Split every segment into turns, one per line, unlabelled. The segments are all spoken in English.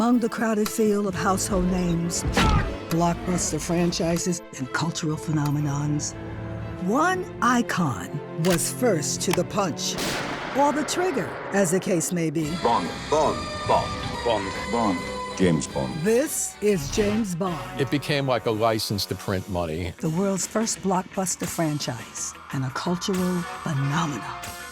among the crowded field of household names, blockbuster franchises, and cultural phenomenons, one icon was first to the punch, or the trigger, as the case may be.
Bond. James Bond.
This is James Bond.
It became like a license to print money.
The world's first blockbuster franchise and a cultural phenomenon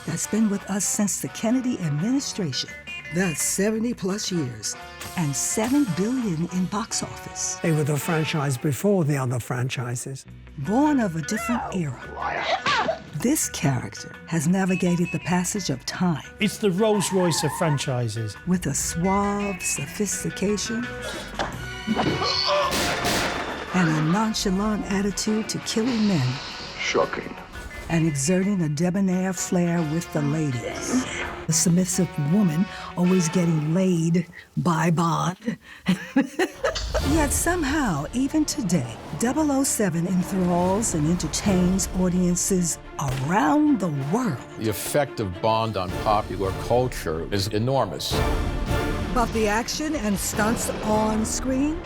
that's been with us since the Kennedy administration. That's 70 plus years and $7 billion in box office.
They were the franchise before the other franchises.
Born of a different era, this character has navigated the passage of time
It's the Rolls-Royce of franchises.
with a suave sophistication and a nonchalant attitude to killing men
Shocking.
and exerting a debonair flair with the ladies. A submissive woman always getting laid by Bond. Yet somehow, even today, 007 enthralls and entertains audiences around the world.
The effect of Bond on popular culture is enormous.
But the action and stunts on screen,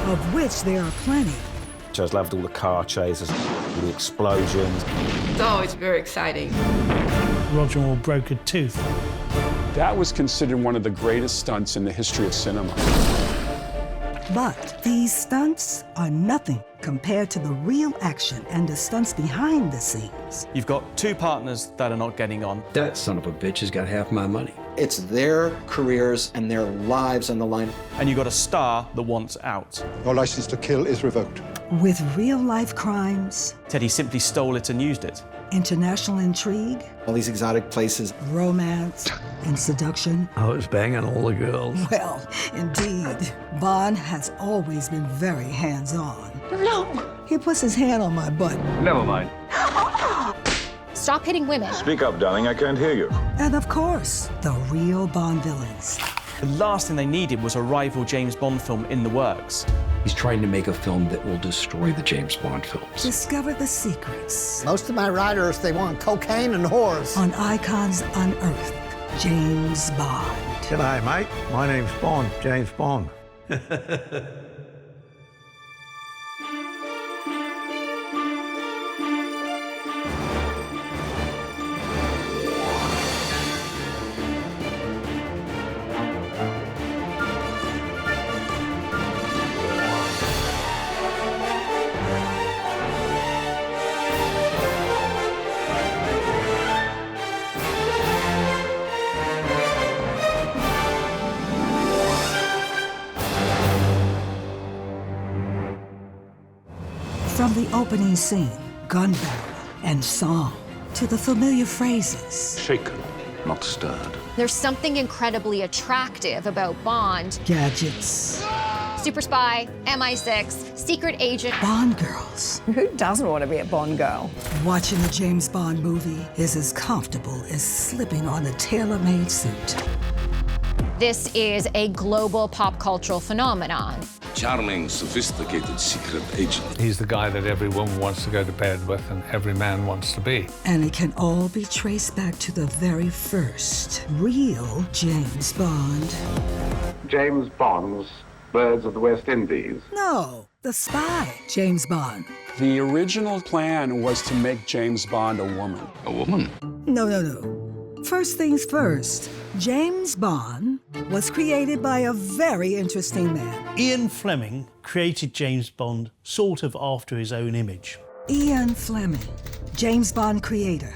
of which there are plenty,
I just loved all the car chases, the explosions.
It's always very exciting.
Roger Moore broke a tooth.
That was considered one of the greatest stunts in the history of cinema.
but these stunts are nothing compared to the real action and the stunts behind the scenes.
You've got two partners that are not getting on.
That son of a bitch has got half my money.
It's their careers and their lives on the line.
And you've got a star that wants out.
Your license to kill is revoked.
With real-life crimes,
Teddy simply stole it and used it.
international intrigue,
All these exotic places.
romance, and seduction.
I was banging all the girls.
Well, indeed, Bond has always been very hands-on.
No!
He puts his hand on my butt.
Never mind.
Stop hitting women.
Speak up, darling. I can't hear you.
And of course, the real Bond villains.
The last thing they needed was a rival James Bond film in the works.
He's trying to make a film that will destroy the James Bond films.
Discover the secrets
Most of my writers, they want cocaine and whores.
on Icons Unearthed. James Bond.
G'day, mate. My name's Bond, James Bond.
From the opening scene, gun barrel, and song, to the familiar phrases,
Shaken, not stirred.
There's something incredibly attractive about Bond.
gadgets,
Super spy, MI6, secret agent.
Bond girls.
Who doesn't want to be a Bond girl?
Watching a James Bond movie is as comfortable as slipping on a tailor-made suit.
This is a global pop cultural phenomenon.
Charming, sophisticated secret agent.
He's the guy that every woman wants to go to bed with and every man wants to be.
And it can all be traced back to the very first real James Bond.
James Bond's Birds of the West Indies.
No, the spy, James Bond.
The original plan was to make James Bond a woman.
A woman?
No. First things first, James Bond was created by a very interesting man.
Ian Fleming created James Bond sort of after his own image.
Ian Fleming, James Bond creator,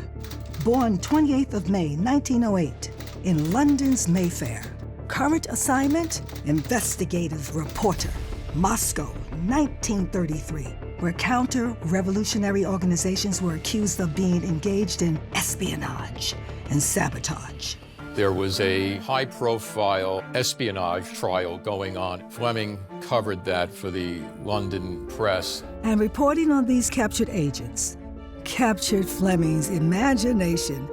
born 28th of May, 1908, in London's Mayfair. Current assignment, investigative reporter, Moscow, 1933, where counter-revolutionary organizations were accused of being engaged in espionage and sabotage.
There was a high-profile espionage trial going on. Fleming covered that for the London press.
And reporting on these captured agents captured Fleming's imagination.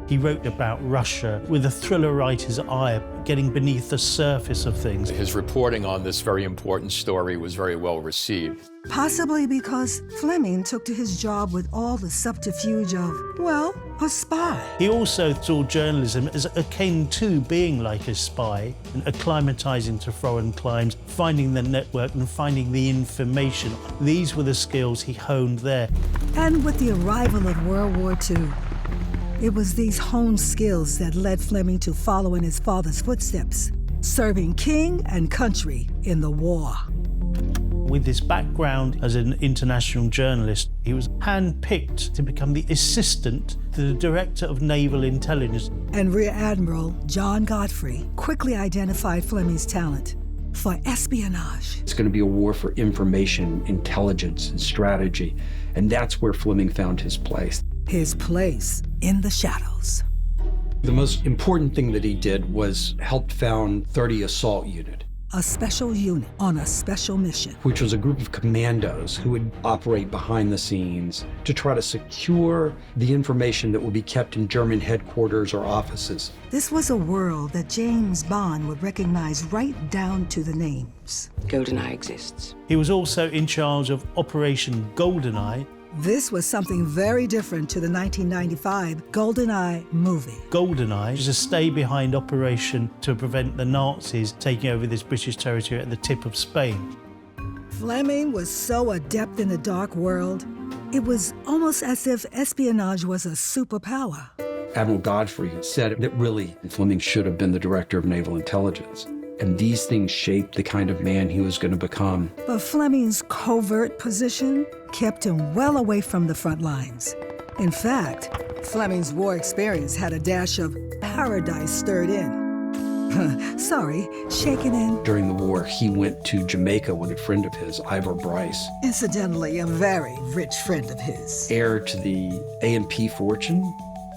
He wrote about Russia with a thriller writer's eye, getting beneath the surface of things.
His reporting on this very important story was very well received.
Possibly because Fleming took to his job with all the subterfuge of, well, a spy.
He also saw journalism as akin to being like a spy and acclimatizing to foreign climes, finding the network and finding the information. These were the skills he honed there.
And with the arrival of World War II, it was these honed skills that led Fleming to follow in his father's footsteps, serving king and country in the war.
With his background as an international journalist, he was handpicked to become the assistant to the Director of Naval Intelligence.
And Rear Admiral John Godfrey quickly identified Fleming's talent for espionage.
It's going to be a war for information, intelligence, and strategy. And that's where Fleming found his place.
His place in the shadows.
The most important thing that he did was help found 30 Assault Unit,
a special unit on a special mission,
which was a group of commandos who would operate behind the scenes to try to secure the information that would be kept in German headquarters or offices.
This was a world that James Bond would recognize right down to the names.
GoldenEye exists.
He was also in charge of Operation GoldenEye.
This was something very different to the 1995 GoldenEye movie.
GoldenEye was a stay-behind operation to prevent the Nazis taking over this British territory at the tip of Spain.
Fleming was so adept in the dark world, it was almost as if espionage was a superpower.
Admiral Godfrey said that really Fleming should have been the Director of Naval Intelligence. And these things shaped the kind of man he was going to become.
But Fleming's covert position kept him well away from the front lines. In fact, Fleming's war experience had a dash of paradise stirred in. Sorry, shaken in.
During the war, he went to Jamaica with a friend of his, Ivor Bryce.
Incidentally, a very rich friend of his.
Heir to the A&P fortune,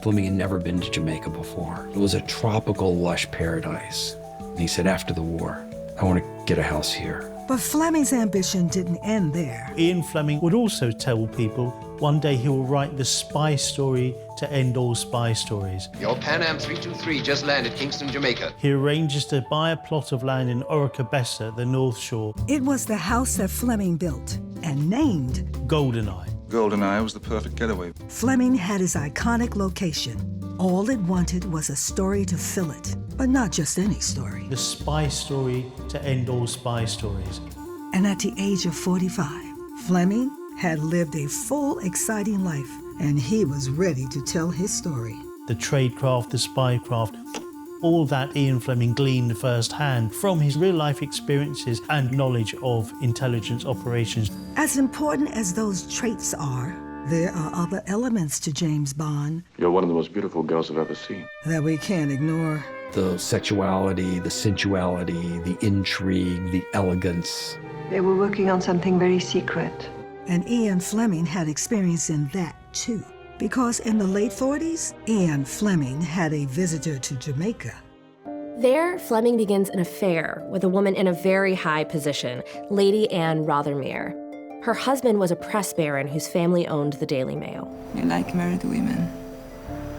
Fleming had never been to Jamaica before. It was a tropical, lush paradise. He said, after the war, I want to get a house here.
But Fleming's ambition didn't end there.
Ian Fleming would also tell people one day he will write the spy story to end all spy stories.
Your Pan Am 323 just landed Kingston, Jamaica.
He arranges to buy a plot of land in Oricabessa, the North Shore.
It was the house that Fleming built and named
GoldenEye.
GoldenEye was the perfect getaway.
Fleming had his iconic location. All it wanted was a story to fill it, but not just any story.
The spy story to end all spy stories.
And at the age of 45, Fleming had lived a full, exciting life, and he was ready to tell his story.
The tradecraft, the spycraft, all that Ian Fleming gleaned firsthand from his real-life experiences and knowledge of intelligence operations.
As important as those traits are, there are other elements to James Bond.
You're one of the most beautiful girls I've ever seen.
That we can't ignore.
The sexuality, the sensuality, the intrigue, the elegance.
They were working on something very secret.
And Ian Fleming had experience in that, too. Because in the late 40s, Ian Fleming had a visitor to Jamaica.
There, Fleming begins an affair with a woman in a very high position, Lady Anne Rothermere. Her husband was a press baron whose family owned the Daily Mail.
You like married women,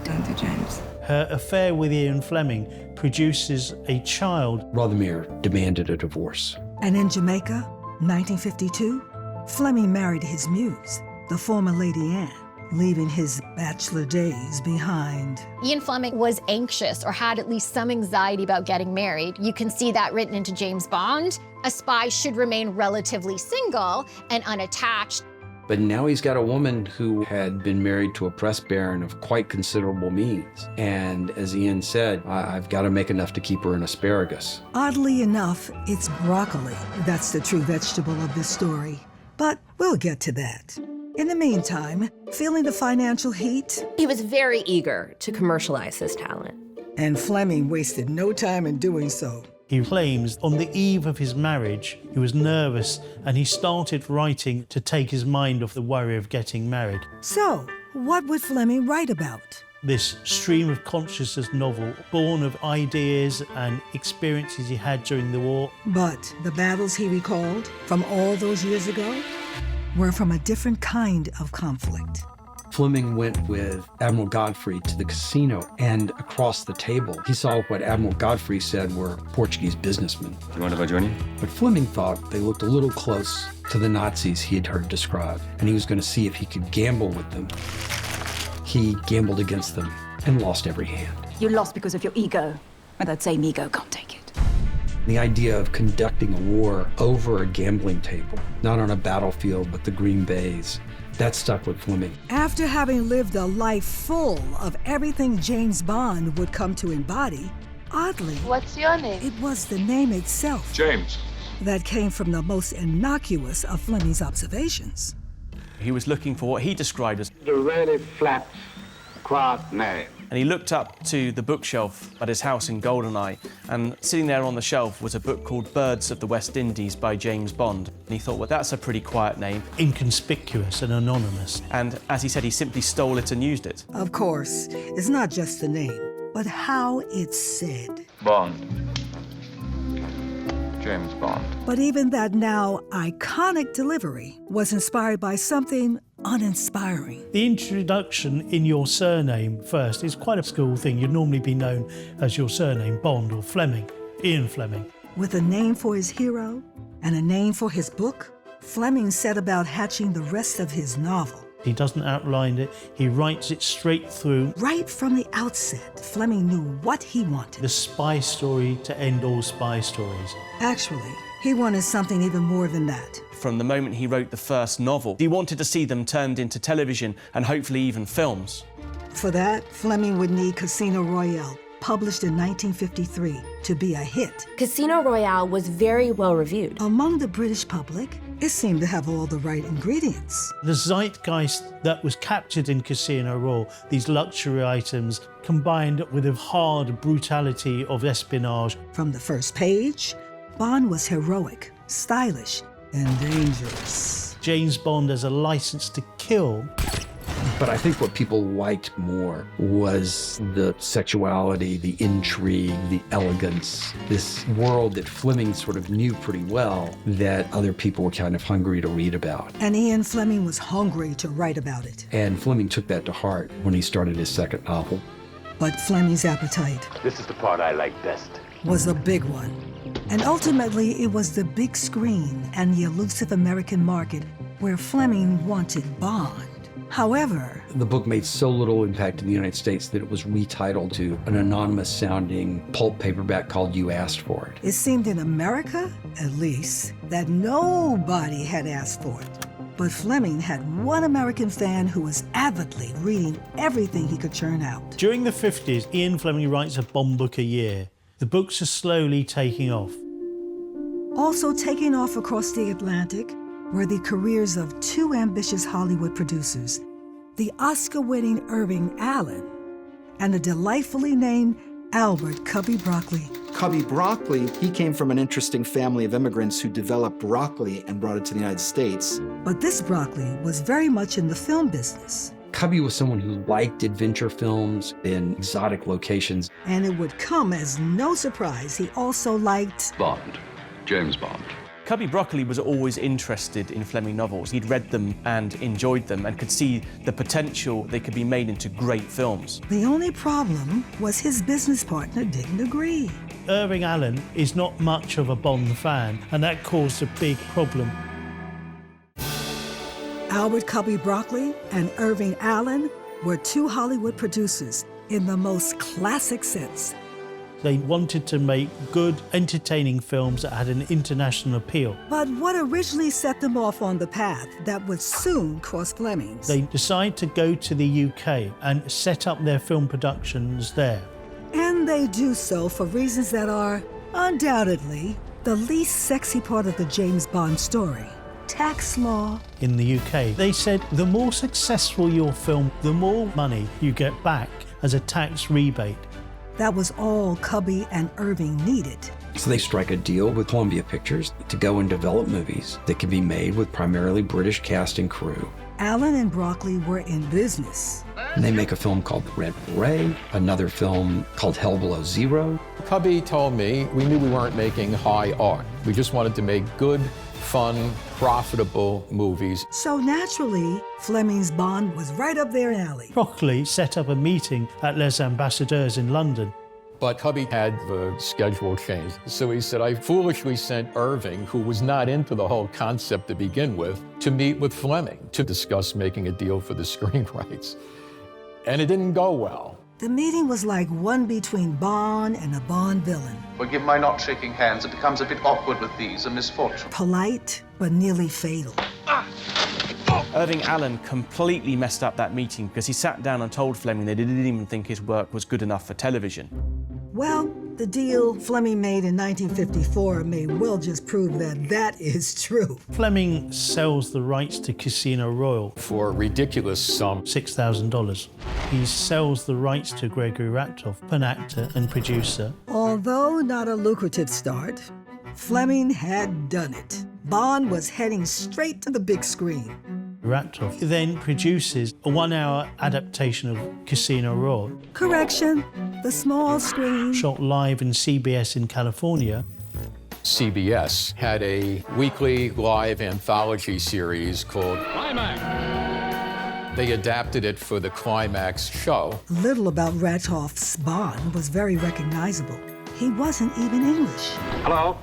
don't you, James?
Her affair with Ian Fleming produces a child.
Rothermere demanded a divorce.
And in Jamaica, 1952, Fleming married his muse, the former Lady Anne, leaving his bachelor days behind.
Ian Fleming was anxious or had at least some anxiety about getting married. You can see that written into James Bond. A spy should remain relatively single and unattached.
But now he's got a woman who had been married to a press baron of quite considerable means. And as Ian said, I've got to make enough to keep her in asparagus.
Oddly enough, it's broccoli that's the true vegetable of this story. But we'll get to that. In the meantime, feeling the financial heat?
He was very eager to commercialize his talent.
And Fleming wasted no time in doing so.
He claims on the eve of his marriage, he was nervous and he started writing to take his mind off the worry of getting married.
So, what would Fleming write about?
This stream of consciousness novel, born of ideas and experiences he had during the war.
But the battles he recalled from all those years ago were from a different kind of conflict.
Fleming went with Admiral Godfrey to the casino, and across the table, he saw what Admiral Godfrey said were Portuguese businessmen.
Do you mind if I join you?
But Fleming thought they looked a little close to the Nazis he had heard described, and he was going to see if he could gamble with them. he gambled against them and lost every hand.
You lost because of your ego, and that same ego can't take it.
The idea of conducting a war over a gambling table, not on a battlefield, but the green bays, that stuck with Fleming.
After having lived a life full of everything James Bond would come to embody, oddly,
what's your name?
It was the name itself.
James.
That came from the most innocuous of Fleming's observations.
He was looking for what he described as
a really flat, quiet name.
And he looked up to the bookshelf at his house in Goldeneye, and sitting there on the shelf was a book called Birds of the West Indies by James Bond. And he thought, well, that's a pretty quiet name.
Inconspicuous and anonymous.
And as he said, he simply stole it and used it.
Of course, it's not just the name, but how it's said.
Bond. James Bond.
But even that now iconic delivery was inspired by something uninspiring.
The introduction in your surname first is quite a school thing. You'd normally be known as your surname, Bond or Fleming, Ian Fleming.
With a name for his hero and a name for his book, Fleming set about hatching the rest of his novel.
He doesn't outline it, he writes it straight through.
Right from the outset, Fleming knew what he wanted.
The spy story to end all spy stories.
Actually, he wanted something even more than that.
From the moment he wrote the first novel, he wanted to see them turned into television and hopefully even films.
For that, Fleming would need Casino Royale, published in 1953, to be a hit.
Casino Royale was very well reviewed.
Among the British public, it seemed to have all the right ingredients.
The zeitgeist that was captured in Casino Royale, these luxury items, combined with the hard brutality of espionage.
From the first page, Bond was heroic, stylish, and dangerous.
James Bond as a license to kill.
But I think what people liked more was the sexuality, the intrigue, the elegance, this world that Fleming sort of knew pretty well that other people were kind of hungry to read about.
And Ian Fleming was hungry to write about it.
And Fleming took that to heart when he started his second novel.
But Fleming's appetite,
This is the part I like best,
was a big one. And ultimately, it was the big screen and the elusive American market where Fleming wanted Bond. However,
the book made so little impact in the United States that it was retitled to an anonymous-sounding pulp paperback called You Asked For It.
It seemed in America, at least, that nobody had asked for it. But Fleming had one American fan who was avidly reading everything he could churn out.
During the 50s, Ian Fleming writes a Bond book a year. The books are slowly taking off.
Also taking off across the Atlantic were the careers of two ambitious Hollywood producers, the Oscar-winning Irving Allen and the delightfully named Albert Cubby Broccoli.
Cubby Broccoli, he came from an interesting family of immigrants who developed broccoli and brought it to the United States.
But this Broccoli was very much in the film business.
Cubby was someone who liked adventure films in exotic locations.
And it would come as no surprise he also liked
Bond. James Bond.
Cubby Broccoli was always interested in Fleming novels. He'd read them and enjoyed them and could see the potential they could be made into great films.
The only problem was his business partner didn't agree.
Irving Allen is not much of a Bond fan, and that caused a big problem.
Albert Cubby Broccoli and Irving Allen were two Hollywood producers in the most classic sense.
They wanted to make good, entertaining films that had an international appeal.
But what originally set them off on the path that would soon cross Fleming's?
They decided to go to the UK and set up their film productions there.
And they do so for reasons that are, undoubtedly, the least sexy part of the James Bond story. Tax law.
In the UK, they said the more successful your film, the more money you get back as a tax rebate.
That was all Cubby and Irving needed.
So they strike a deal with Columbia Pictures to go and develop movies that could be made with primarily British cast and crew.
Allen and Broccoli were in business.
And they make a film called The Red Beret, another film called Hell Below Zero.
Cubby told me we knew we weren't making high art. We just wanted to make good, fun, profitable movies.
So naturally, Fleming's Bond was right up their alley.
Broccoli set up a meeting at Les Ambassadeurs in London.
But Cubby had the schedule changed. So he said, I foolishly sent Irving, who was not into the whole concept to begin with, to meet with Fleming to discuss making a deal for the screen rights. and it didn't go well.
The meeting was like one between Bond and a Bond villain.
Forgive my not shaking hands. It becomes a bit awkward with these, a misfortune.
Polite, but nearly fatal.
Irving Allen completely messed up that meeting because he sat down and told Fleming that he didn't even think his work was good enough for television.
Well, the deal Fleming made in 1954 may well just prove that that is true.
Fleming sells the rights to Casino Royale
for a ridiculous sum,
$6,000. He sells the rights to Gregory Ratoff, an actor and producer.
Although not a lucrative start, Fleming had done it. Bond was heading straight to the big screen.
Ratoff then produces a 1-hour adaptation of Casino Royale.
Correction, the small screen.
Shot live in CBS in California.
CBS had a weekly live anthology series called Climax. They adapted it for the Climax show.
Little about Ratoff's Bond was very recognizable. He wasn't even English.
Hello,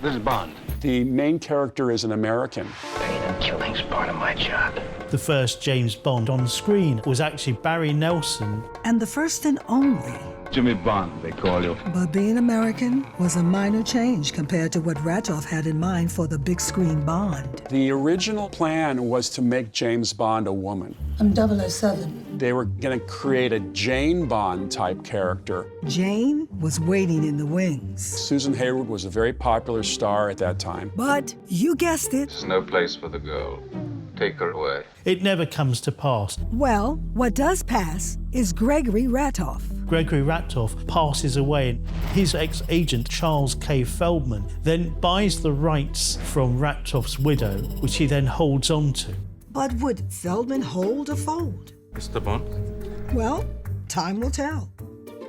this is Bond.
The main character is an American.
Pain and killing's part of my job.
The first James Bond on screen was actually Barry Nelson.
And the first and only.
Jimmy Bond, they call you.
But being American was a minor change compared to what Ratoff had in mind for the big screen Bond.
The original plan was to make James Bond a woman.
I'm 007.
They were going to create a Jane Bond type character.
Jane was waiting in the wings.
Susan Hayward was a very popular star at that time.
But you guessed it.
There's no place for the girl. Take her away.
It never comes to pass.
Well, what does pass is Gregory Ratoff.
Gregory Ratoff passes away, and his ex-agent, Charles K. Feldman, then buys the rights from Ratoff's widow, which he then holds on to.
But would Feldman hold or fold?
Mr. Bond?
Well, time will tell.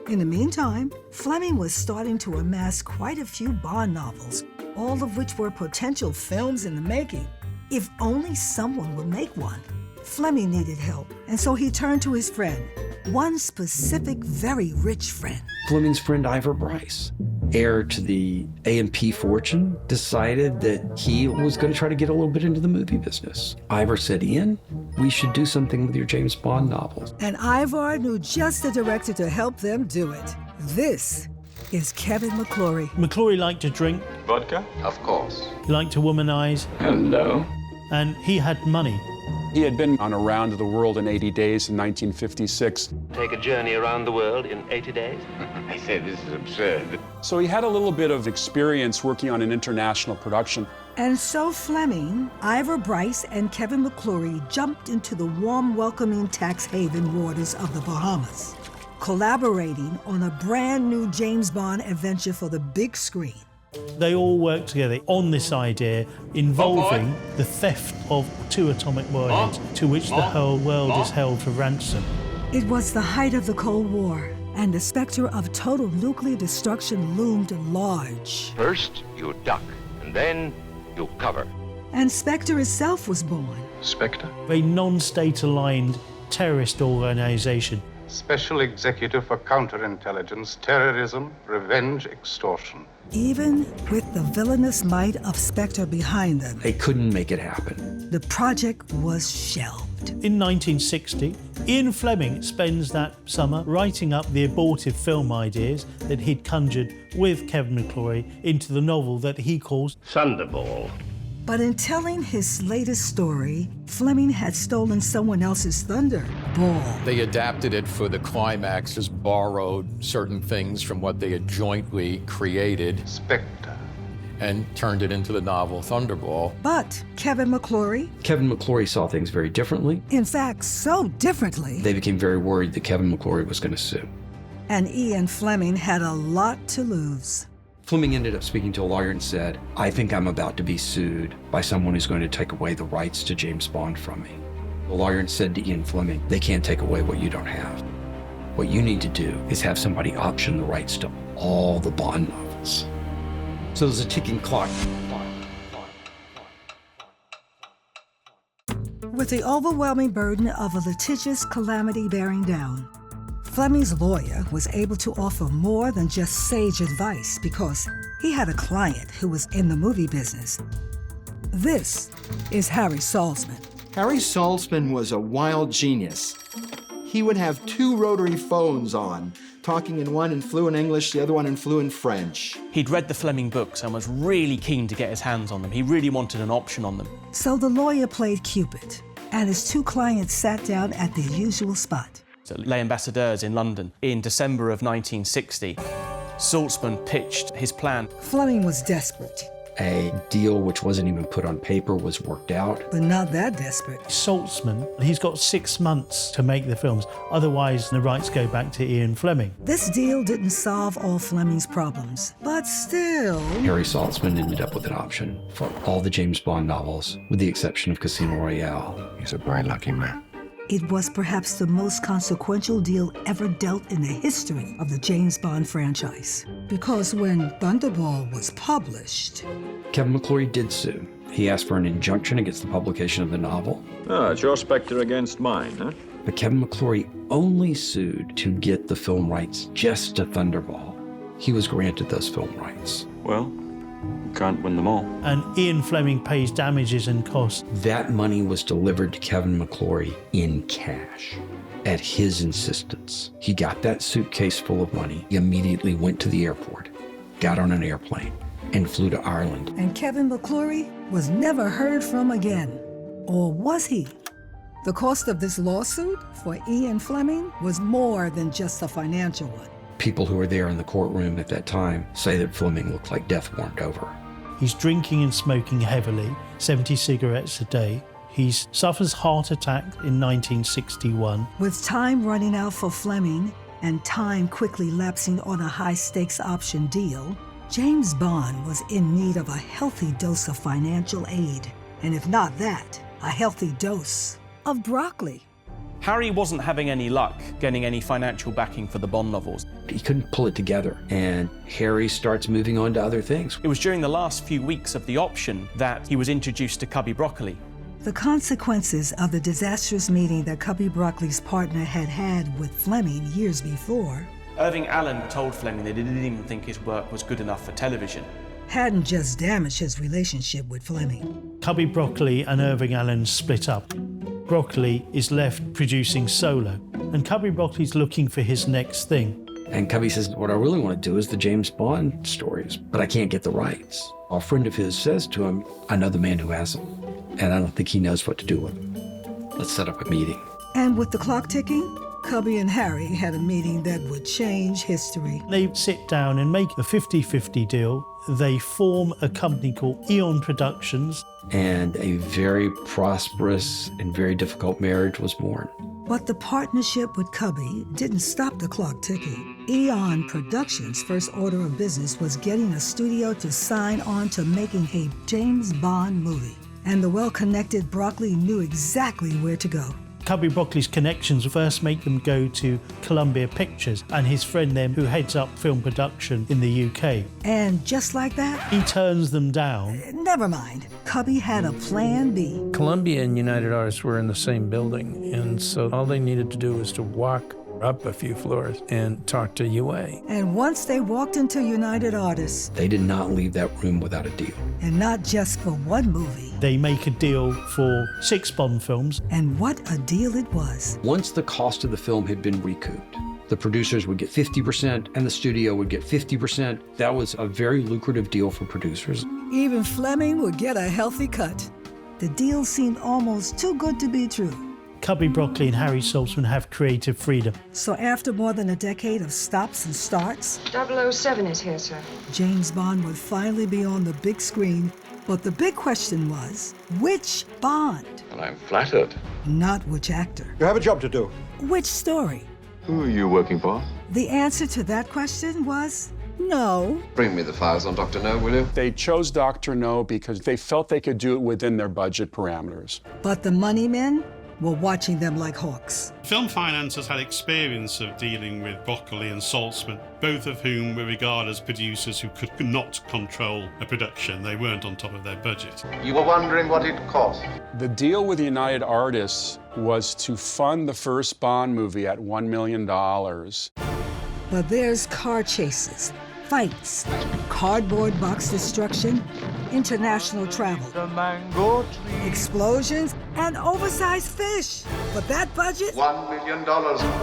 In the meantime, Fleming was starting to amass quite a few Bond novels, all of which were potential films in the making. If only someone would make one. Fleming needed help, and so he turned to his friend, one specific, very rich friend.
Fleming's friend Ivor Bryce, heir to the A&P fortune, decided that he was going to try to get a little bit into the movie business. Ivor said, Ian, we should do something with your James Bond novels.
And Ivor knew just the director to help them do it. This is Kevin McClory.
McClory liked to drink.
Vodka?
Of course.
He liked to womanize.
Hello.
And he had money.
He had been on a round of the world in 80 days in 1956.
Take a journey around the world in 80 days? I said this is absurd.
So he had a little bit of experience working on an international production.
And so Fleming, Ivor Bryce, and Kevin McClory jumped into the warm, welcoming tax haven waters of the Bahamas, collaborating on a brand new James Bond adventure for the big screen.
They all worked together on this idea involving the theft of 2 atomic warheads to which the whole world is held for ransom.
It was the height of the Cold War, and the specter of total nuclear destruction loomed large.
First, you duck, and then you cover.
And Spectre itself was born.
Spectre?
A non-state-aligned terrorist organization.
Special Executive for Counterintelligence, Terrorism, Revenge, Extortion.
Even with the villainous might of Spectre behind them,
They couldn't make it happen.
the project was shelved.
In 1960, Ian Fleming spends that summer writing up the abortive film ideas that he'd conjured with Kevin McClory into the novel that he calls
Thunderball.
But in telling his latest story, Fleming had stolen someone else's thunder ball.
They adapted it for the Climax, just borrowed certain things from what they had jointly created.
Spectre.
And turned it into the novel Thunderball.
But Kevin McClory,
Kevin McClory saw things very differently.
in fact, so differently,
They became very worried that Kevin McClory was going to sue.
and Ian Fleming had a lot to lose.
Fleming ended up speaking to a lawyer and said, I think I'm about to be sued by someone who's going to take away the rights to James Bond from me. The lawyer said to Ian Fleming, they can't take away what you don't have. What you need to do is have somebody option the rights to all the Bond novels. So there's a ticking clock.
With the overwhelming burden of a litigious calamity bearing down, Fleming's lawyer was able to offer more than just sage advice because he had a client who was in the movie business. This is Harry Saltzman.
Harry Saltzman was a wild genius. he would have 2 rotary phones on, talking in one in fluent English, the other one in fluent French.
He'd read the Fleming books and was really keen to get his hands on them. He really wanted an option on them.
So the lawyer played Cupid, and his 2 clients sat down at the usual spot.
So Les Ambassadeurs in London in December of 1960. Saltzman pitched his plan.
Fleming was desperate.
A deal which wasn't even put on paper was worked out.
But not that desperate.
Saltzman, he's got 6 months to make the films. Otherwise, the rights go back to Ian Fleming.
This deal didn't solve all Fleming's problems, but still...
Harry Saltzman ended up with an option for all the James Bond novels, with the exception of Casino Royale.
He's a very lucky man.
It was perhaps the most consequential deal ever dealt in the history of the James Bond franchise. Because when Thunderball was published...
Kevin McClory did sue. He asked for an injunction against the publication of the novel.
Ah, it's your spectre against mine, huh?
But Kevin McClory only sued to get the film rights just to Thunderball. He was granted those film rights.
Well, can't win them all.
And Ian Fleming pays damages and costs.
That money was delivered to Kevin McClory in cash, at his insistence. He got that suitcase full of money. He immediately went to the airport, got on an airplane, and flew to Ireland.
And Kevin McClory was never heard from again. Or was he? The cost of this lawsuit for Ian Fleming was more than just a financial one.
People who were there in the courtroom at that time say that Fleming looked like death warmed over.
He's drinking and smoking heavily, 70 cigarettes a day. He suffers heart attack in 1961.
With time running out for Fleming and time quickly lapsing on a high-stakes option deal, James Bond was in need of a healthy dose of financial aid. And if not that, a healthy dose of broccoli.
Harry wasn't having any luck getting any financial backing for the Bond novels.
He couldn't pull it together, and Harry starts moving on to other things.
It was during the last few weeks of the option that he was introduced to Cubby Broccoli.
The consequences of the disastrous meeting that Cubby Broccoli's partner had had with Fleming years before
Irving Allen told Fleming that he didn't even think his work was good enough for television.
Hadn't just damaged his relationship with Fleming.
Cubby Broccoli and Irving Allen split up. Broccoli is left producing solo, and Cubby Broccoli's looking for his next thing.
And Cubby says, what I really want to do is the James Bond stories, but I can't get the rights. A friend of his says to him, I know the man who has them, and I don't think he knows what to do with them. Let's set up a meeting.
And with the clock ticking, Cubby and Harry had a meeting that would change history.
They sit down and make a 50-50 deal. They form a company called Eon Productions.
And a very prosperous and very difficult marriage was born.
But the partnership with Cubby didn't stop the clock ticking. Eon Productions' first order of business was getting a studio to sign on to making a James Bond movie. And the well-connected Broccoli knew exactly where to go.
Cubby Broccoli's connections first make them go to Columbia Pictures and his friend there who heads up film production in the UK.
And just like that,
he turns them down.
Never mind. Cubby had a plan B.
Columbia and United Artists were in the same building, and so all they needed to do was to walk up a few floors and talk to UA.
And once they walked into United Artists,
they did not leave that room without a deal.
And not just for one movie.
They make a deal for 6 Bond films.
And what a deal it was.
Once the cost of the film had been recouped, the producers would get 50% and the studio would get 50%. That was a very lucrative deal for producers.
Even Fleming would get a healthy cut. The deal seemed almost too good to be true.
Cubby Broccoli and Harry Saltzman have creative freedom.
So after more than a decade of stops and starts,
007 is here, sir.
James Bond would finally be on the big screen. But the big question was, which Bond?
Well, I'm flattered.
Not which actor.
You have a job to do.
Which story?
Who are you working for?
The answer to that question was no.
Bring me the files on Dr. No, will you?
They chose Dr. No because they felt they could do it within their budget parameters.
But the money men were watching them like hawks.
Film Finance has had experience of dealing with Broccoli and Saltzman, both of whom were regarded as producers who could not control a production. They weren't on top of their budget.
You were wondering what it cost.
The deal with United Artists was to fund the first Bond movie at $1 million.
But there's car chases, fights, cardboard box destruction, international travel, explosions, and oversized fish. But that budget?
$1 million.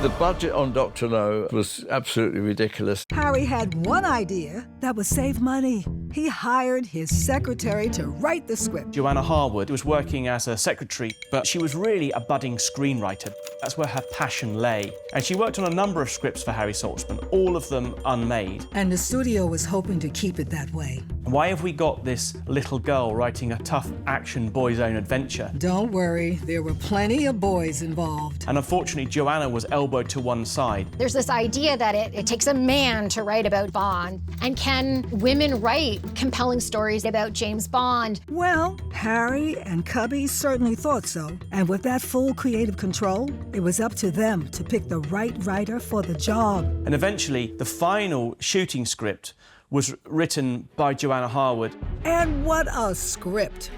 The budget on Dr. No was absolutely ridiculous.
Harry had one idea that would save money. He hired his secretary to write the script.
Joanna Harwood was working as a secretary, but she was really a budding screenwriter. That's where her passion lay. And she worked on a number of scripts for Harry Saltzman, all of them unmade.
And the studio was hoping to keep it that way.
Why have we got this little girl writing a tough action boy's own adventure?
Don't worry, there were plenty of boys involved.
And unfortunately, Joanna was elbowed to one side.
There's this idea that it takes a man to write about Bond. And can women write compelling stories about James Bond?
Well, Harry and Cubby certainly thought so. And with that full creative control, it was up to them to pick the right writer for the job.
And eventually, the final shooting script was written by Joanna Harwood.
And what a script!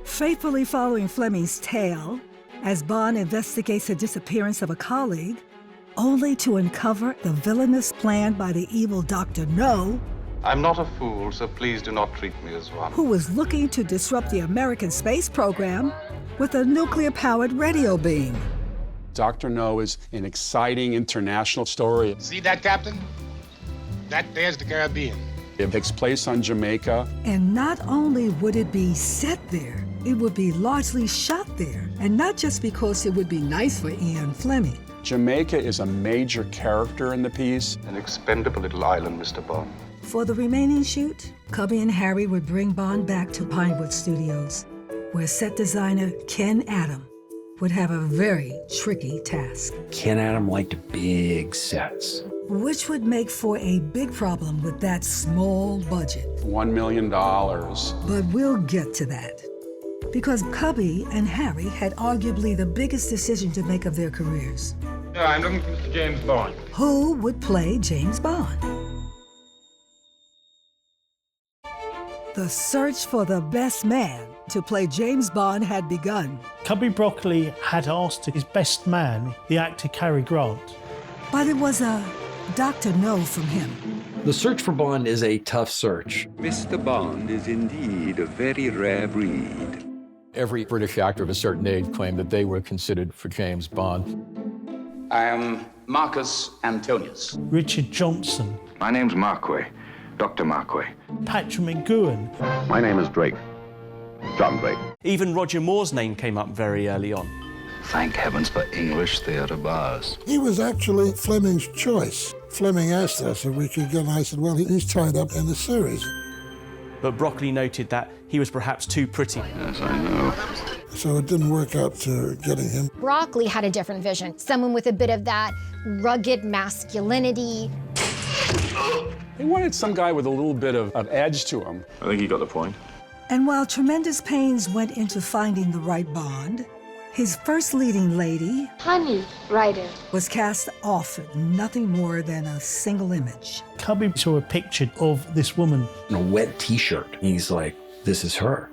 Faithfully following Fleming's tale, as Bond investigates the disappearance of a colleague, only to uncover the villainous plan by the evil Dr. No.
I'm not a fool, so please do not treat me as one.
Who was looking to disrupt the American space program with a nuclear-powered radio beam.
Dr. No is an exciting international story.
See that, Captain? That there's the Caribbean.
It takes place on Jamaica.
And not only would it be set there, it would be largely shot there. And not just because it would be nice for Ian Fleming.
Jamaica is a major character in the piece.
An expendable little island, Mr. Bond.
For the remaining shoot, Cubby and Harry would bring Bond back to Pinewood Studios, where set designer Ken Adam would have a very tricky task.
Ken Adam liked big sets.
Which would make for a big problem with that small budget.
$1 million.
But we'll get to that. Because Cubby and Harry had arguably the biggest decision to make of their careers.
Yeah, I'm looking for Mr. James Bond.
Who would play James Bond? The search for the best man to play James Bond had begun.
Cubby Broccoli had asked his best man, the actor Cary Grant.
But it was a Dr. No from him.
The search for Bond is a tough search.
Mr. Bond is indeed a very rare breed.
Every British actor of a certain age claimed that they were considered for James Bond.
I am Marcus Antonius.
Richard Johnson.
My name's Marquis, Dr. Marquis.
Patrick McGowan.
My name is Drake. John Drake.
Even Roger Moore's name came up very early on.
Thank heavens for English theatre bars.
He was actually Fleming's choice. Fleming asked us if we could get, and I said, well, he's tied up in the series.
But Broccoli noted that he was perhaps too pretty.
Yes, I know.
So it didn't work out to getting him.
Broccoli had a different vision. Someone with a bit of that rugged masculinity.
They wanted some guy with a little bit of edge to him.
I think he got the point.
And while tremendous pains went into finding the right Bond, his first leading lady,
Honey Rider,
was cast off nothing more than a single image.
Cubby saw a picture of this woman
in a wet t-shirt. He's like, this is her.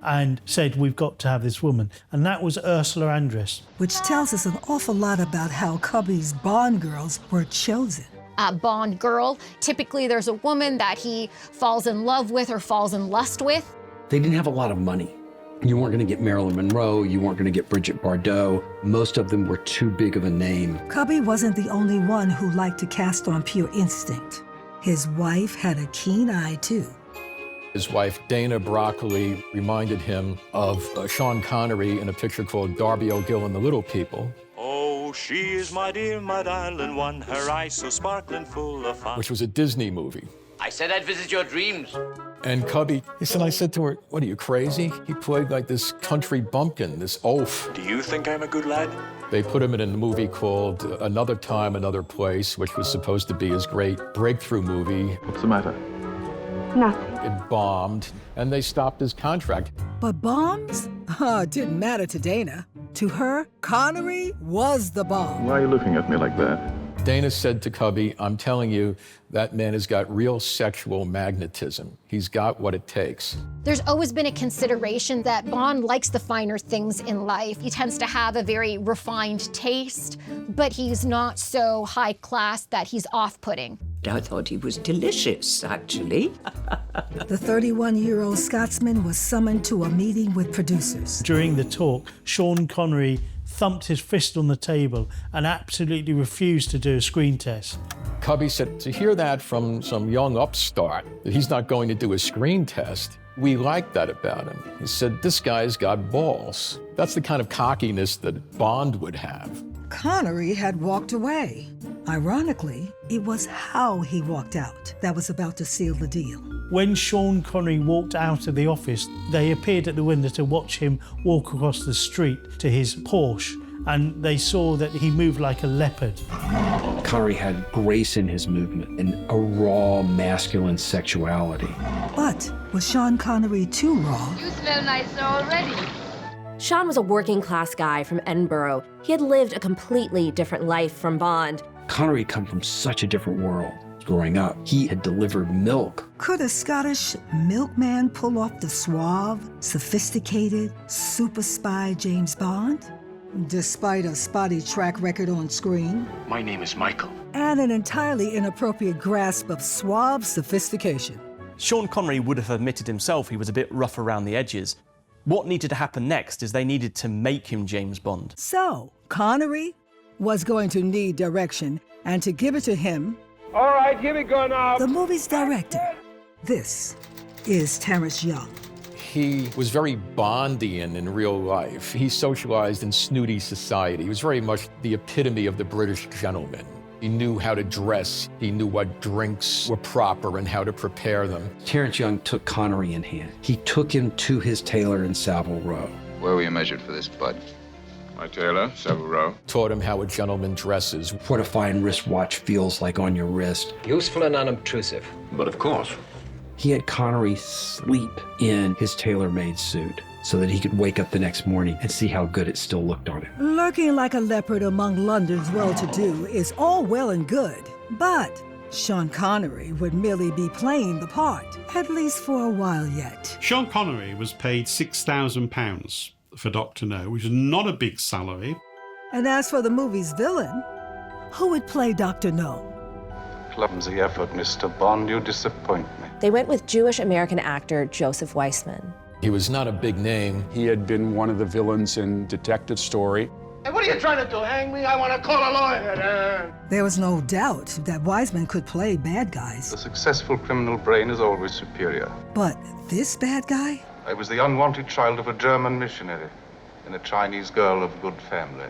And said, we've got to have this woman. And that was Ursula Andress.
Which tells us an awful lot about how Cubby's Bond girls were chosen.
A Bond girl, typically there's a woman that he falls in love with or falls in lust with.
They didn't have a lot of money. You weren't going to get Marilyn Monroe, you weren't going to get Brigitte Bardot. Most of them were too big of a name.
Cubby wasn't the only one who liked to cast on pure instinct. His wife had a keen eye, too.
His wife, Dana Broccoli, reminded him of Sean Connery in a picture called Darby O'Gill and the Little People.
Oh, she is my dear, my darling one, her eyes so sparkling full of fun.
Which was a Disney movie.
I said I'd visit your dreams.
And Cubby, I said to her, what are you, crazy? He played like this country bumpkin, this oaf.
Do you think I'm a good lad?
They put him in a movie called Another Time, Another Place, which was supposed to be his great breakthrough movie.
What's the matter?
nothing.
It bombed, and they stopped his contract.
But bombs? It didn't matter to Dana. To her, Connery was the bomb.
Why are you looking at me like that?
Dana said to Cubby, I'm telling you, that man has got real sexual magnetism. He's got what it takes.
There's always been a consideration that Bond likes the finer things in life. He tends to have a very refined taste, but he's not so high class that he's off-putting.
I thought he was delicious, actually.
The 31-year-old Scotsman was summoned to a meeting with producers.
During the talk, Sean Connery thumped his fist on the table and absolutely refused to do a screen test.
Cubby said, to hear that from some young upstart, that he's not going to do a screen test, we liked that about him. He said, this guy's got balls. That's the kind of cockiness that Bond would have.
Connery had walked away. Ironically, it was how he walked out that was about to seal the deal.
When Sean Connery walked out of the office, they appeared at the window to watch him walk across the street to his Porsche, and they saw that he moved like a leopard.
Connery had grace in his movement and a raw masculine sexuality.
But was Sean Connery too raw?
You smell nicer already.
Sean was a working-class guy from Edinburgh. He had lived a completely different life from Bond.
Connery had come from such a different world. Growing up, he had delivered milk.
Could a Scottish milkman pull off the suave, sophisticated, super spy James Bond? Despite a spotty track record on screen.
My name is Michael.
And an entirely inappropriate grasp of suave sophistication.
Sean Connery would have admitted himself he was a bit rough around the edges. What needed to happen next is they needed to make him James Bond.
So, Connery was going to need direction, and to give it to him,
All right, here we go now.
the movie's director. This is Terrence Young.
He was very Bondian in real life. He socialized in snooty society. He was very much the epitome of the British gentleman. He knew how to dress. He knew what drinks were proper and how to prepare them.
Terrence Young took Connery in hand. He took him to his tailor in Savile Row.
Where were you measured for this, bud? My tailor, Savile Row.
Taught him how a gentleman dresses.
What a fine wristwatch feels like on your wrist.
Useful and unobtrusive. But of course.
He had Connery sleep in his tailor-made suit so that he could wake up the next morning and see how good it still looked on him.
Lurking like a leopard among London's well-to-do is all well and good, but Sean Connery would merely be playing the part, at least for a while yet.
Sean Connery was paid £6,000 for Dr. No, which is not a big salary.
And as for the movie's villain, who would play Dr. No?
Clumsy effort, Mr. Bond. You disappoint me.
They went with Jewish-American actor Joseph Weissman.
He was not a big name.
He had been one of the villains in Detective Story.
Hey, what are you trying to do, hang me? I want to call a lawyer.
There was no doubt that Weissman could play bad guys.
The successful criminal brain is always superior.
But this bad guy?
I was the unwanted child of a German missionary and a Chinese girl of good family.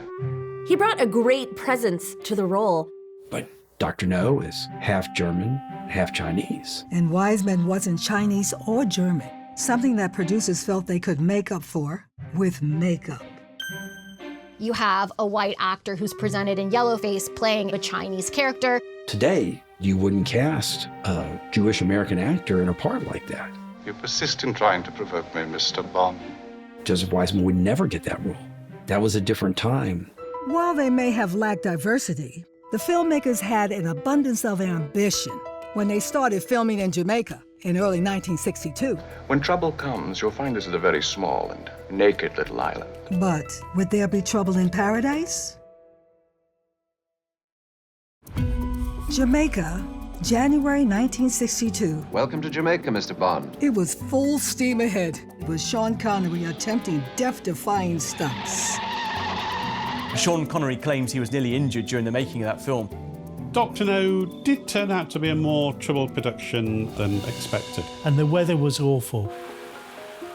He brought a great presence to the role.
But Dr. No is half German, half Chinese.
And Weissman wasn't Chinese or German, something that producers felt they could make up for with makeup.
You have a white actor who's presented in yellowface playing a Chinese character.
Today, you wouldn't cast a Jewish American actor in a part like that.
You persist in trying to provoke me, Mr. Bond.
Joseph Weissman would never get that role. That was a different time.
While they may have lacked diversity, the filmmakers had an abundance of ambition when they started filming in Jamaica in early 1962.
When trouble comes, you'll find this is a very small and naked little island.
But would there be trouble in paradise? Jamaica, January 1962.
Welcome to Jamaica, Mr. Bond.
It was full steam ahead, with Sean Connery attempting death-defying stunts.
Sean Connery claims he was nearly injured during the making of that film.
Dr. No did turn out to be a more troubled production than expected.
And the weather was awful.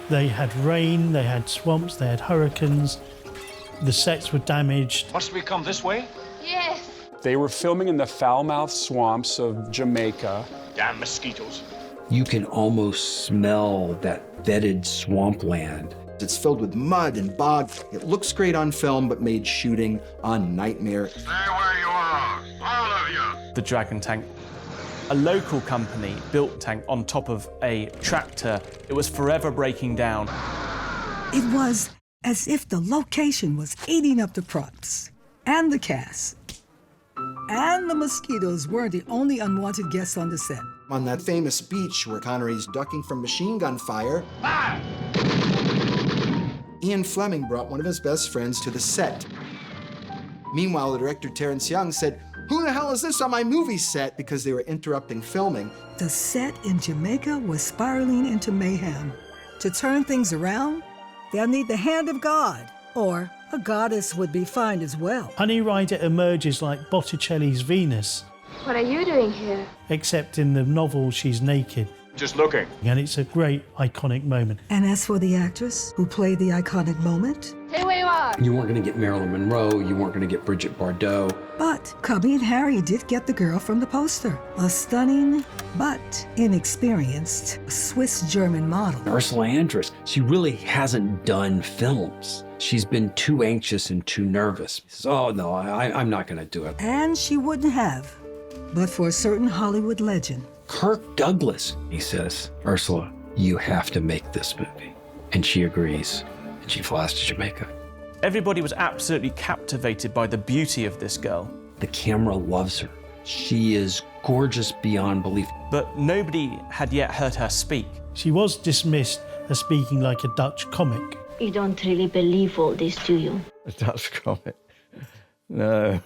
They had rain, they had swamps, they had hurricanes. The sets were damaged.
Must we come this way?
Yes.
They were filming in the foul-mouthed swamps of Jamaica.
Damn mosquitoes.
You can almost smell that fetid swampland.
It's filled with mud and bog. It looks great on film, but made shooting a nightmare.
Stay where you are, all of you.
The Dragon tank. A local company built the tank on top of a tractor. It was forever breaking down.
It was as if the location was eating up the props and the cast. And the mosquitoes weren't the only unwanted guests on the set.
On that famous beach where Connery's ducking from machine gun fire, Ian Fleming brought one of his best friends to the set. Meanwhile, the director Terrence Young said, Who the hell is this on my movie set? Because they were interrupting filming.
The set in Jamaica was spiraling into mayhem. To turn things around, they'll need the hand of God, or a goddess would be fine as well.
Honey Rider emerges like Botticelli's Venus,
What are you doing here?
except in the novel she's naked.
Just looking.
And it's a great, iconic moment.
And as for the actress who played the iconic moment,
Stay where you are.
You weren't going to get Marilyn Monroe, you weren't going to get Bridget Bardot.
but Cubby and Harry did get the girl from the poster. A stunning, but inexperienced Swiss-German model.
Ursula Andress, she really hasn't done films. She's been too anxious and too nervous. She says, oh, no, I'm not going to do it.
And she wouldn't have, but for a certain Hollywood legend.
Kirk Douglas, he says, Ursula, you have to make this movie. And she agrees, and she flies to Jamaica.
Everybody was absolutely captivated by the beauty of this girl.
The camera loves her. She is gorgeous beyond belief.
But nobody had yet heard her speak.
She was dismissed as speaking like a Dutch comic.
You don't really believe all this, do you?
A Dutch comic. No.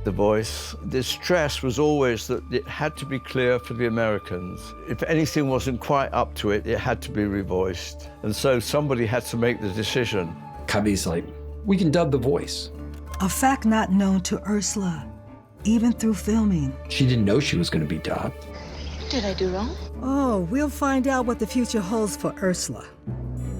The voice. The stress was always that it had to be clear for the Americans. If anything wasn't quite up to it, it had to be revoiced. And so somebody had to make the decision.
Cubby's like, we can dub the voice.
A fact not known to Ursula, even through filming.
She didn't know she was going to be dubbed.
What did I do wrong?
Oh, we'll find out what the future holds for Ursula.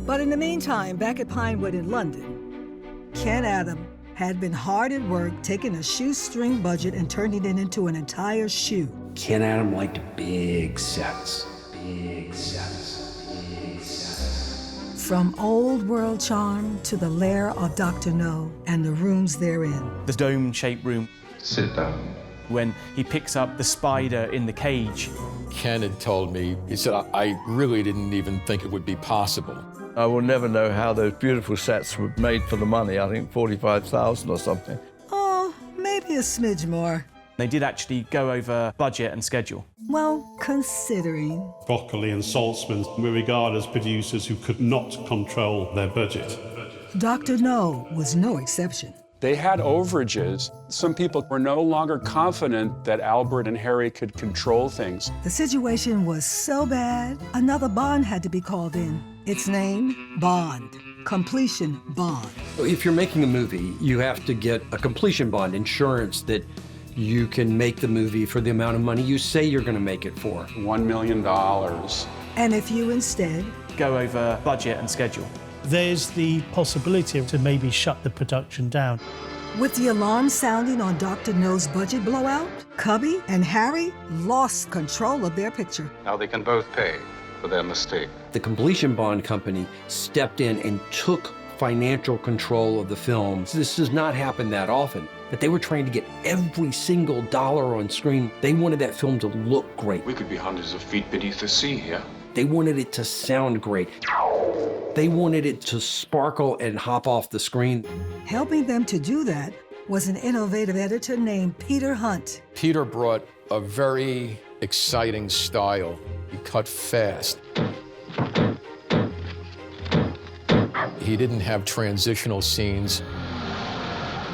But in the meantime, back at Pinewood in London, Ken Adam had been hard at work taking a shoestring budget and turning it into an entire shoe.
Ken Adam liked big sets. Big sets. Big sets.
From old world charm to the lair of Dr. No and the rooms therein.
The dome-shaped room.
Sit down.
When he picks up the spider in the cage.
Ken had told me, he said, I really didn't even think it would be possible.
I will never know how those beautiful sets were made for the money. I think 45,000 or something.
Oh, maybe a smidge more.
They did actually go over budget and schedule.
Well, considering.
Broccoli and Saltzman were regarded as producers who could not control their budget.
Dr. No was no exception.
They had overages. Some people were no longer confident that Albert and Harry could control things.
The situation was so bad, another bond had to be called in. Its name, Bond. Completion bond.
If you're making a movie, you have to get a completion bond, insurance that you can make the movie for the amount of money you say you're going to make it for.
$1 million.
And if you instead
go over budget and schedule,
there's the possibility to maybe shut the production down.
With the alarm sounding on Dr. No's budget blowout, Cubby and Harry lost control of their picture.
Now they can both pay for their mistake.
The completion bond company stepped in and took financial control of the film. This does not happen that often, but they were trying to get every single dollar on screen. They wanted that film to look great.
We could be hundreds of feet beneath the sea here.
They wanted it to sound great. They wanted it to sparkle and hop off the screen.
Helping them to do that was an innovative editor named Peter Hunt.
Peter brought a very exciting style. He cut fast. He didn't have transitional scenes.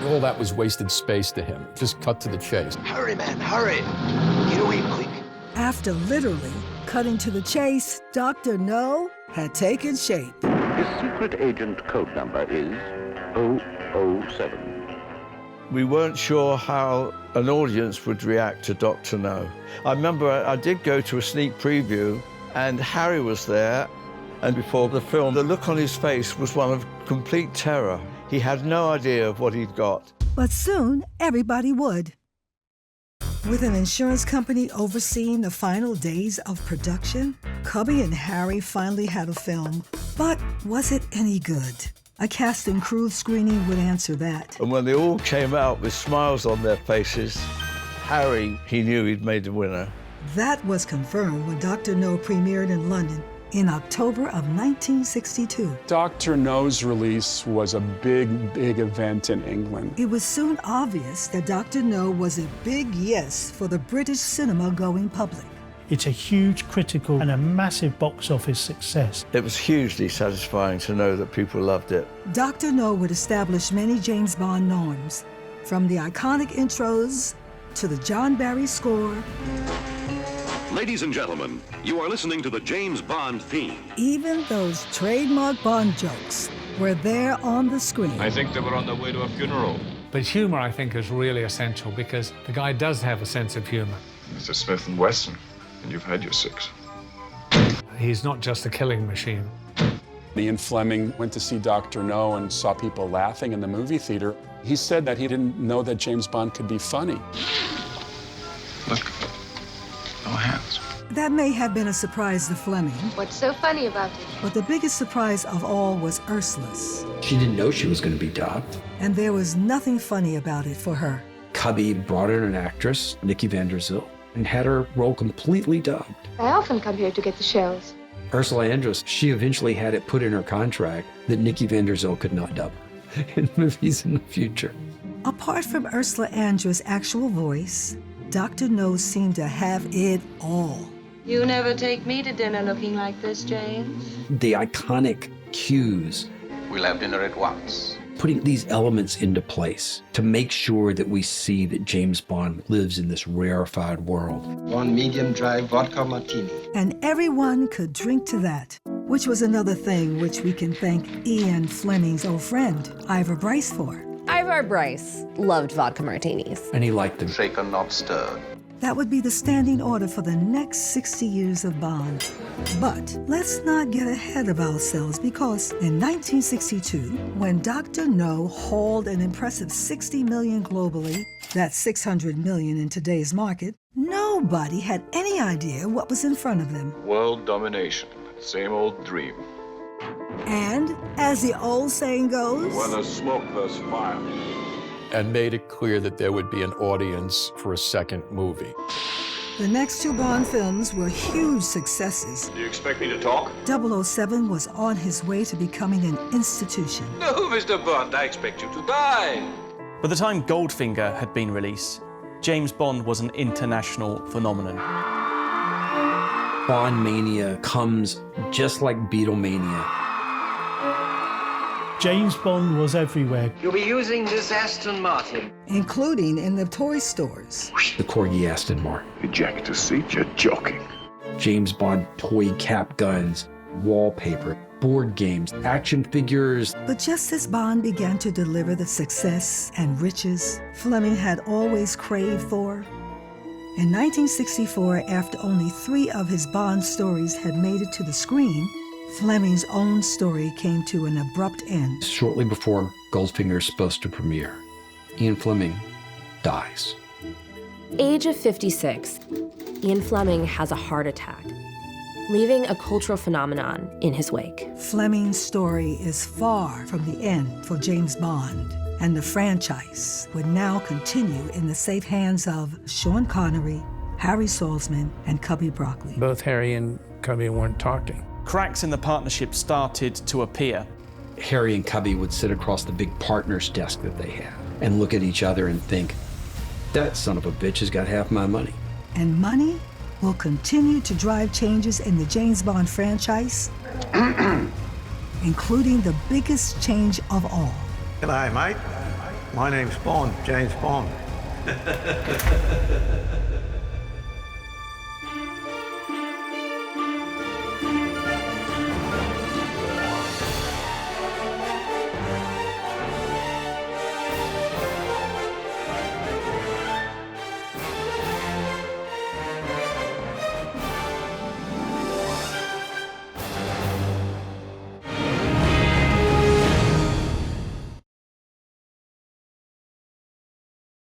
All that was wasted space to him. Just cut to the chase.
Hurry, man, hurry. Get away quick.
After literally cutting to the chase, Dr. No had taken shape.
His secret agent code number is 007.
We weren't sure how an audience would react to Dr. No. I remember I did go to a sneak preview and Harry was there, and before the film, the look on his face was one of complete terror. He had no idea of what he'd got.
But soon, everybody would. With an insurance company overseeing the final days of production, Cubby and Harry finally had a film. But was it any good? A cast and crew screening would answer that.
And when they all came out with smiles on their faces, Harry, he knew he'd made the winner.
That was confirmed when Dr. No premiered in London in October of 1962.
Dr. No's release was a big, big event in England.
It was soon obvious that Dr. No was a big yes for the British cinema-going public.
It's a huge critical and a massive box office success.
It was hugely satisfying to know that people loved it.
Dr. No would establish many James Bond norms. From the iconic intros to the John Barry score,
Ladies and gentlemen, you are listening to the James Bond theme.
even those trademark Bond jokes were there on the screen.
I think they were on their way to a funeral.
But humor, I think, is really essential because the guy does have a sense of humor.
Mr. Smith and Wesson, and you've had your 6.
He's not just a killing machine.
Ian Fleming went to see Dr. No and saw people laughing in the movie theater. He said that he didn't know that James Bond could be funny.
Look, no hands.
That may have been a surprise to Fleming,
What's so funny about it?
but the biggest surprise of all was Ursula's.
She didn't know she was going to be dubbed.
And there was nothing funny about it for her.
Cubby brought in an actress, Nikki van der Zyl, and had her role completely dubbed.
I often come here to get the shells.
Ursula Andress, she eventually had it put in her contract that Nikki van der Zyl could not dub her in movies in the future.
Apart from Ursula Andress' actual voice, Dr. No seemed to have it all.
You never take me to dinner looking like this, James.
The iconic cues,
We'll have dinner at once.
putting these elements into place to make sure that we see that James Bond lives in this rarefied world.
1 medium dry vodka martini.
And everyone could drink to that, which was another thing which we can thank Ian Fleming's old friend, Ivor Bryce, for.
Ivor Bryce loved vodka martinis.
And he liked them.
Shaken, not stirred.
That would be the standing order for the next 60 years of Bond. But let's not get ahead of ourselves because in 1962, when Dr. No hauled an impressive 60 million globally, that's 600 million in today's market, nobody had any idea what was in front of them.
World domination. Same old dream.
And as the old saying goes,
Where there's smoke, there's fire.
And made it clear that there would be an audience for a second movie.
the next 2 Bond films were huge successes.
Do you expect me to talk?
007 was on his way to becoming an institution.
No, Mr. Bond, I expect you to die.
By the time Goldfinger had been released, James Bond was an international phenomenon.
Bond mania comes just like Beatlemania.
James Bond was everywhere.
You'll be using this Aston Martin.
Including in the toy stores.
The Corgi Aston Martin.
Ejector seat, you're joking.
James Bond toy cap guns, wallpaper, board games, action figures.
But just as Bond began to deliver the success and riches Fleming had always craved for, in 1964, after only 3 of his Bond stories had made it to the screen, Fleming's own story came to an abrupt end.
Shortly before Goldfinger is supposed to premiere, Ian Fleming dies.
Age of 56, Ian Fleming has a heart attack, leaving a cultural phenomenon in his wake.
Fleming's story is far from the end for James Bond, and the franchise would now continue in the safe hands of Sean Connery, Harry Saltzman, and Cubby Broccoli.
Both Harry and Cubby weren't talking.
Cracks in the partnership started to appear.
Harry and Cubby would sit across the big partners desk that they had and look at each other and think, that son of a bitch has got half my money.
And money will continue to drive changes in the James Bond franchise, including the biggest change of all.
G'day, mate. My name's Bond, James Bond.